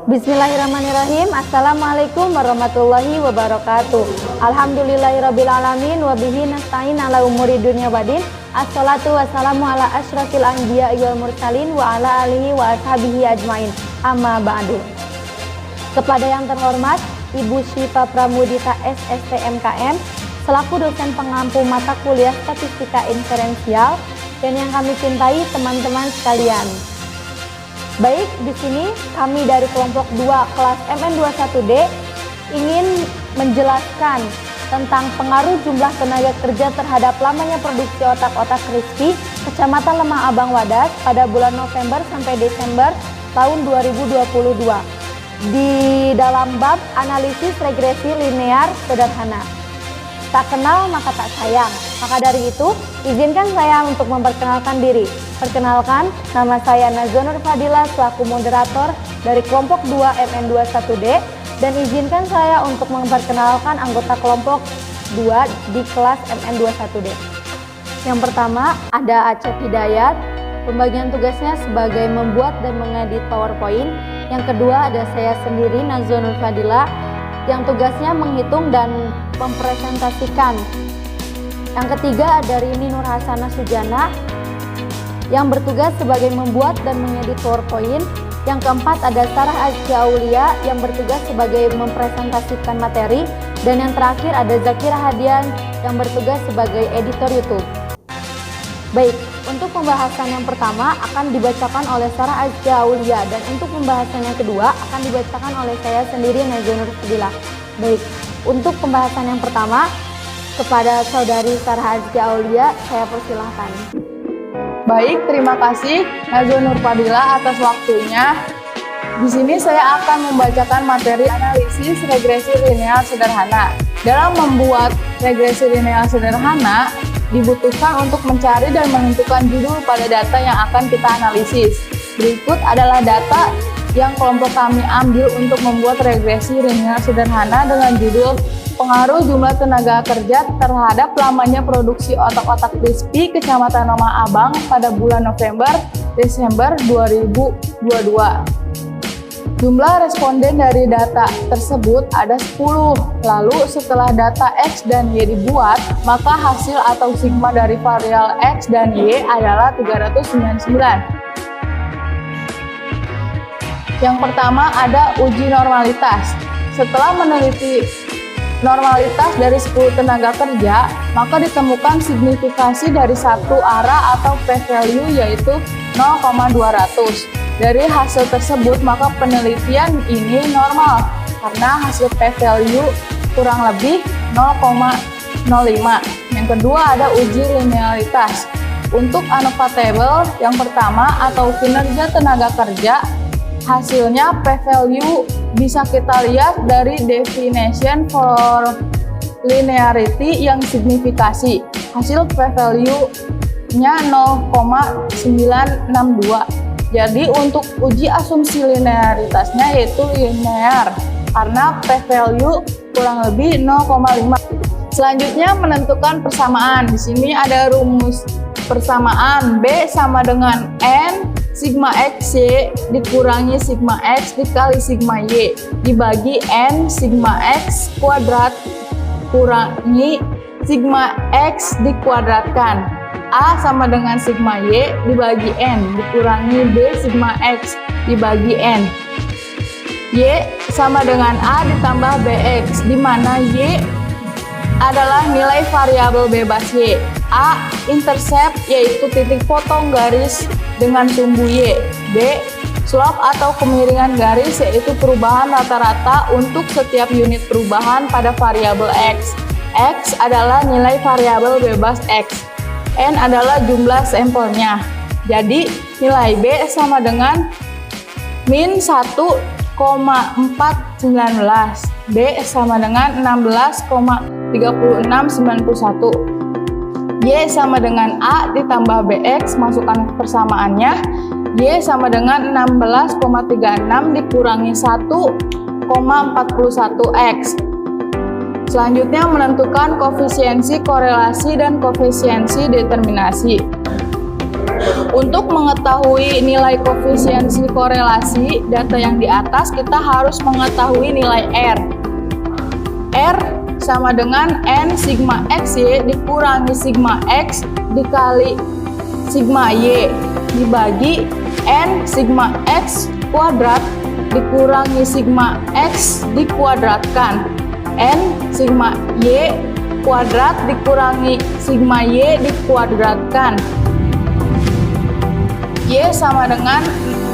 Bismillahirrahmanirrahim. Assalamualaikum warahmatullahi wabarakatuh. Alhamdulillahirrabbilalamin. Wabihi nasta'in ala umuri dunya wadin. Assalatu wassalamu ala asyrafil anbiya wal mursalin wa ala alihi wa ashabihi ajmain. Amma ba'du. Kepada yang terhormat Ibu Syifa Pramudita SSTMKM selaku dosen pengampu mata kuliah Statistika Inferensial, dan yang kami cintai teman-teman sekalian. Baik, di sini kami dari kelompok 2 kelas MN21D ingin menjelaskan tentang pengaruh jumlah tenaga kerja terhadap lamanya produksi otak-otak crispy Kecamatan Lemah Abang Wadas pada bulan November sampai Desember tahun 2022 di dalam bab analisis regresi linear sederhana. Tak kenal maka tak sayang. Maka dari itu, izinkan saya untuk memperkenalkan diri. Perkenalkan, nama saya Nazwa Nur Fadila selaku moderator dari kelompok 2 MN21D, dan izinkan saya untuk memperkenalkan anggota kelompok 2 di kelas MN21D. Yang pertama ada Acep Hidayat, pembagian tugasnya sebagai membuat dan mengedit PowerPoint. Yang kedua ada saya sendiri Nazwa Nur Fadila, yang tugasnya menghitung dan mempresentasikan. Yang ketiga ada Rini Nur Hasana Sujana, yang bertugas sebagai membuat dan mengedit PowerPoint. Yang keempat ada Sarah Azkia Aulia, yang bertugas sebagai mempresentasikan materi. Dan yang terakhir ada Zakira Hadian, yang bertugas sebagai editor YouTube. Baik, untuk pembahasan yang pertama akan dibacakan oleh Sarah Azkia Aulia, dan untuk pembahasan yang kedua akan dibacakan oleh saya sendiri Nazwa Nur Fadila. Baik, untuk pembahasan yang pertama kepada saudari Sarah Azkia Aulia, saya persilahkan. Baik, terima kasih Nazwa Nur Fadila atas waktunya. Di sini saya akan membacakan materi analisis regresi linear sederhana. Dalam membuat regresi linear sederhana, dibutuhkan untuk mencari dan menentukan judul pada data yang akan kita analisis. Berikut adalah data yang kelompok kami ambil untuk membuat regresi linear sederhana dengan judul pengaruh jumlah tenaga kerja terhadap lamanya produksi otak-otak crispy Kecamatan Lemah Abang pada bulan November-Desember 2022. Jumlah responden dari data tersebut ada 10. Lalu setelah data X dan Y dibuat, maka hasil atau sigma dari variabel X dan Y adalah 399. Yang pertama ada uji normalitas. Setelah meneliti normalitas dari 10 tenaga kerja, maka ditemukan signifikasi dari satu arah atau p-value yaitu 0,200. Dari hasil tersebut, maka penelitian ini normal karena hasil p-value kurang lebih 0,05. Yang kedua ada uji linearitas. Untuk ANOVA table yang pertama atau kinerja tenaga kerja, hasilnya p-value bisa kita lihat dari definition for linearity yang signifikasi. Hasil p-value-nya 0,962. Jadi untuk uji asumsi linearitasnya yaitu linear karena p-value kurang lebih 0,5. Selanjutnya menentukan persamaan. Di sini ada rumus persamaan B sama dengan N sigma XY dikurangi sigma X dikali sigma Y dibagi N sigma X kuadrat kurangi sigma X dikuadratkan. A sama dengan sigma Y dibagi N dikurangi B sigma X dibagi N. Y sama dengan A ditambah BX, di mana Y adalah nilai variabel bebas Y. A intercept yaitu titik potong garis dengan sumbu Y. B slope atau kemiringan garis yaitu perubahan rata-rata untuk setiap unit perubahan pada variabel X. X adalah nilai variabel bebas X. N adalah jumlah sampelnya. Jadi nilai B sama dengan min 1,419. B sama dengan 16,3691. Y sama dengan A ditambah BX, masukkan persamaannya. Y sama dengan 16,36 dikurangi 1,41X. Selanjutnya menentukan koefisiensi korelasi dan koefisiensi determinasi. Untuk mengetahui nilai koefisiensi korelasi data yang di atas, kita harus mengetahui nilai R. R sama dengan N sigma XY dikurangi sigma X dikali sigma Y dibagi N sigma X kuadrat dikurangi sigma X dikuadratkan. N sigma Y kuadrat dikurangi sigma Y dikuadratkan. Y sama dengan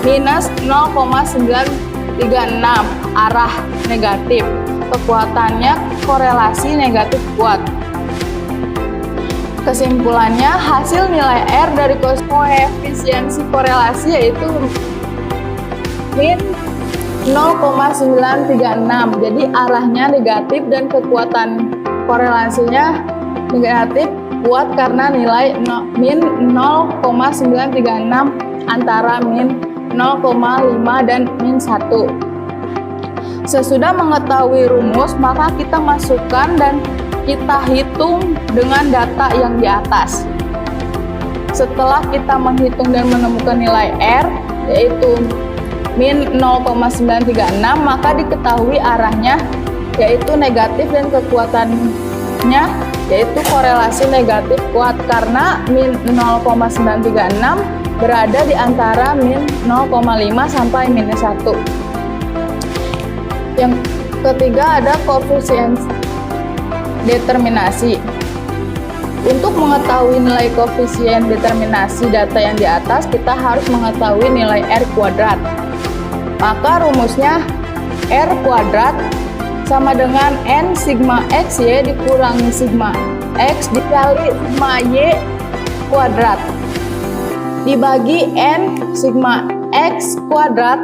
minus 0,936, arah negatif. Kekuatannya korelasi negatif kuat. Kesimpulannya, hasil nilai R dari koefisiensi korelasi yaitu min 0,936. Jadi arahnya negatif dan kekuatan korelasinya negatif kuat karena nilai min 0,936 antara min 0,5 dan min 1. Sesudah mengetahui rumus, maka kita masukkan dan kita hitung dengan data yang di atas. Setelah kita menghitung dan menemukan nilai R, yaitu min 0,936, maka diketahui arahnya yaitu negatif dan kekuatannya yaitu korelasi negatif kuat karena min 0,936 berada di antara min 0,5 sampai minus 1. Yang ketiga ada koefisiensi determinasi. Untuk mengetahui nilai koefisien determinasi data yang di atas, kita harus mengetahui nilai R kuadrat. Maka rumusnya R kuadrat sama dengan N sigma XY dikurangi sigma X dikali sigma Y kuadrat dibagi N sigma X kuadrat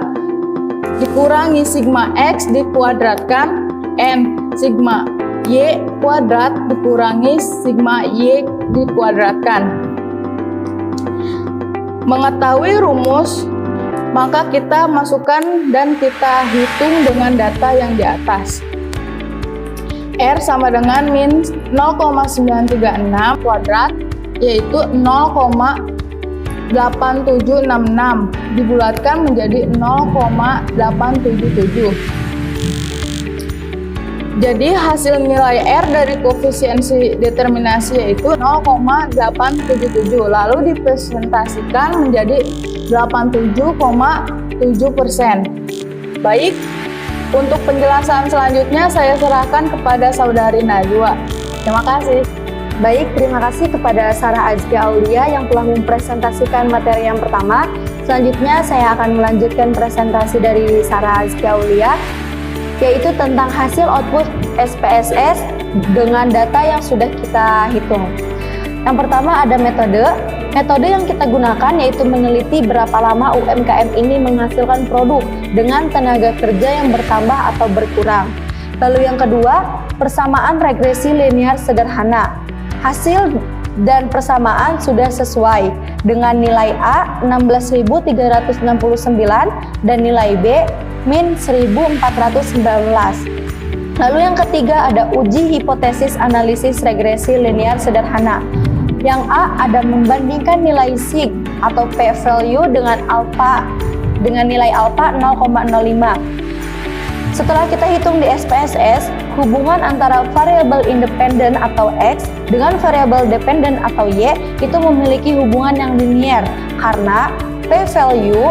dikurangi sigma X dikuadratkan N sigma Y kuadrat dikurangi sigma Y dikuadratkan. Mengetahui rumus, maka kita masukkan dan kita hitung dengan data yang di atas. R sama dengan min 0,936 kuadrat yaitu 0,8766 dibulatkan menjadi 0,877. Jadi hasil nilai R dari koefisiensi determinasi yaitu 0,877 lalu dipresentasikan menjadi 87,7%. Baik, untuk penjelasan selanjutnya saya serahkan kepada saudari Najwa. Terima kasih. Baik, terima kasih kepada Sarah Azkia Aulia yang telah mempresentasikan materi yang pertama. Selanjutnya saya akan melanjutkan presentasi dari Sarah Azkia Aulia, yaitu tentang hasil output SPSS dengan data yang sudah kita hitung. Yang pertama ada metode. Metode yang kita gunakan yaitu meneliti berapa lama UMKM ini menghasilkan produk dengan tenaga kerja yang bertambah atau berkurang. Lalu yang kedua, persamaan regresi linear sederhana. Hasil dan persamaan sudah sesuai dengan nilai A 16.369 dan nilai B min 1.419. Lalu yang ketiga ada uji hipotesis analisis regresi linear sederhana. Yang A ada membandingkan nilai sig atau p-value dengan nilai alpha 0,05. Setelah kita hitung di SPSS, hubungan antara variabel independen atau X dengan variabel dependen atau Y itu memiliki hubungan yang linier karena p-value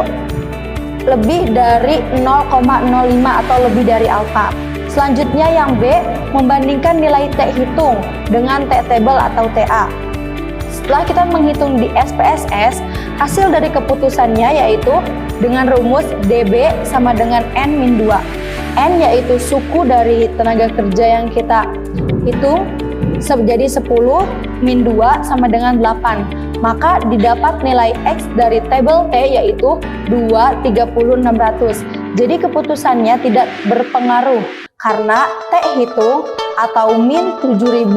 lebih dari 0,05 atau lebih dari alpha. Selanjutnya yang B, membandingkan nilai T hitung dengan T table atau TA. Setelah kita menghitung di SPSS, hasil dari keputusannya yaitu dengan rumus DB sama dengan N-2. N yaitu suku dari tenaga kerja yang kita hitung, jadi 10 min 2 sama dengan 8. Maka didapat nilai X dari tabel T yaitu 2,30,600. Jadi keputusannya tidak berpengaruh karena T hitung atau min 7.000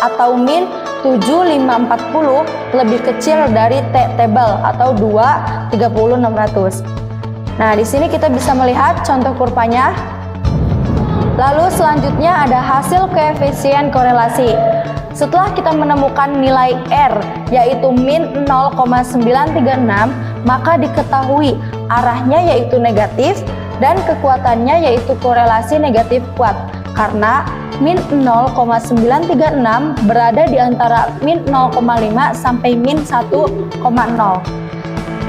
atau min 7.540 lebih kecil dari T table atau 2,30,600. Nah, di sini kita bisa melihat contoh kurvanya. Lalu selanjutnya ada hasil koefisien korelasi. Setelah kita menemukan nilai R yaitu min 0,936, maka diketahui arahnya yaitu negatif dan kekuatannya yaitu korelasi negatif kuat. Karena min 0,936 berada di antara min 0,5 sampai min 1,0.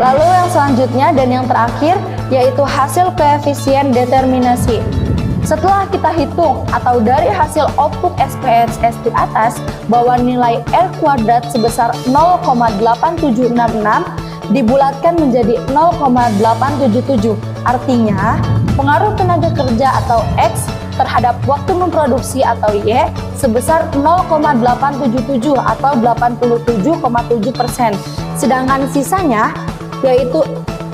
Lalu yang selanjutnya dan yang terakhir yaitu hasil koefisien determinasi. Setelah kita hitung atau dari hasil output SPSS di atas bahwa nilai R kuadrat sebesar 0,8766 dibulatkan menjadi 0,877. Artinya, pengaruh tenaga kerja atau X terhadap waktu memproduksi atau Y sebesar 0,877 atau 87,7%. Sedangkan sisanya yaitu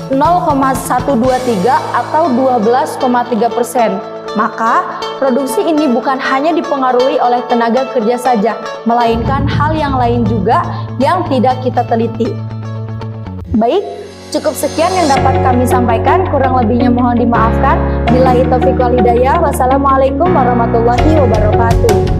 0,123 atau 12,3%. Maka, produksi ini bukan hanya dipengaruhi oleh tenaga kerja saja, melainkan hal yang lain juga yang tidak kita teliti. Baik, cukup sekian yang dapat kami sampaikan, kurang lebihnya mohon dimaafkan. Billahi taufiq wal hidayah. Wassalamualaikum warahmatullahi wabarakatuh.